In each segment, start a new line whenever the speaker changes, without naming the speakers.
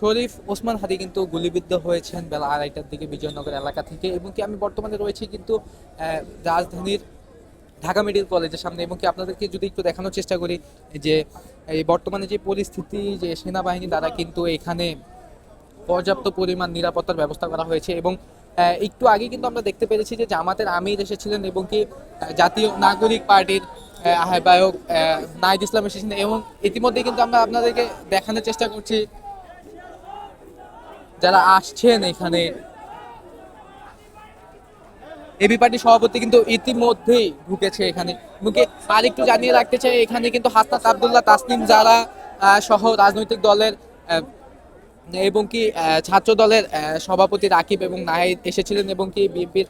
শরীফ ওসমান হাদি কিন্তু গুলিবিদ্ধ হয়েছেন বেলা 2:30টার দিকে বিজয়নগর এলাকা থেকে। এবং কি আমি বর্তমানে রয়েছি কিন্তু রাজধানীর ঢাকা মেডিকেল কলেজের সামনে। এবং কি আপনাদেরকে যদি একটু দেখানোর চেষ্টা করি যে এই বর্তমানে যে পরিস্থিতি, যে সেনাবাহিনী দ্বারা কিন্তু এখানে পর্যাপ্ত পরিমাণ নিরাপত্তার ব্যবস্থা করা হয়েছে। এবং একটু আগে কিন্তু আমরা দেখতে পেরেছি যে জামাতের আমির এসেছিলেন এবং কি জাতীয় নাগরিক পার্টির আহ্বায়ক নাহিদ ইসলাম এসেছিলেন। এবং ইতিমধ্যে কিন্তু আমরা আপনাদেরকে দেখানোর চেষ্টা করছি যারা আসছেন এখানে। এবি পার্টির সভাপতি কিন্তু ইতিমধ্যেই ঢুকেছে এখানে। এবং কি আর একটু জানিয়ে রাখতে চাই, এখানে কিন্তু হাসনাত আব্দুল্লাহ, তাসনিম জারা সহ রাজনৈতিক দলের এবং কি ছাত্র দলের সভাপতি রাকিব এবং নাহিদ এসেছিলেন। এবং কি বিএনপির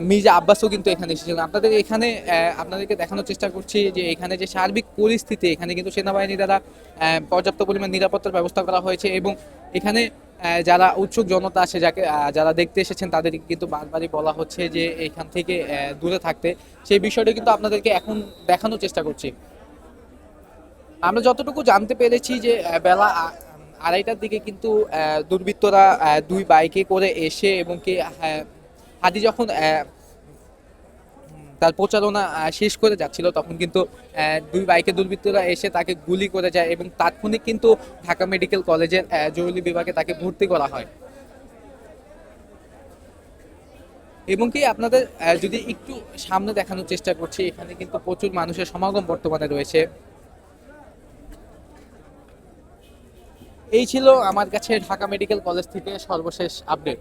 মির্জা আব্বাসও কিন্তু এখানে এসেছিলেন। আপনাদেরকে দেখানোর চেষ্টা করছি যে এখানে যে সার্বিক পরিস্থিতি, এখানে কিন্তু সেনাবাহিনী দ্বারা পর্যাপ্ত পরিমাণ নিরাপত্তার ব্যবস্থা করা হয়েছে। এবং এখানে যারা উৎসুক জনতা আসে, যারা দেখতে এসেছেন, তাদেরকে কিন্তু বারবারই বলা হচ্ছে যে এখান থেকে দূরে থাকতে। সেই বিষয়টা কিন্তু আপনাদেরকে এখন দেখানোর চেষ্টা করছি। আমরা যতটুকু জানতে পেরেছি যে বেলা 2:30টার দিকে কিন্তু দুর্বৃত্তরা দুই বাইকে করে এসে এবং কি হাদি যখন তার প্রচারণা শেষ করে যাচ্ছিল, তখন কিন্তু দুই বাইকে দুর্বৃত্তরা এসে তাকে গুলি করে যায় এবং তাৎক্ষণিক কিন্তু ঢাকা মেডিকেল কলেজের জরুরি বিভাগে তাকে ভর্তি করা হয়। এবং কি আপনাদের যদি একটু সামনে দেখানোর চেষ্টা করছি, এখানে কিন্তু প্রচুর মানুষের সমাগম বর্তমানে রয়েছে। এই ছিল আমার কাছে ঢাকা মেডিকেল কলেজ থেকে সর্বশেষ আপডেট।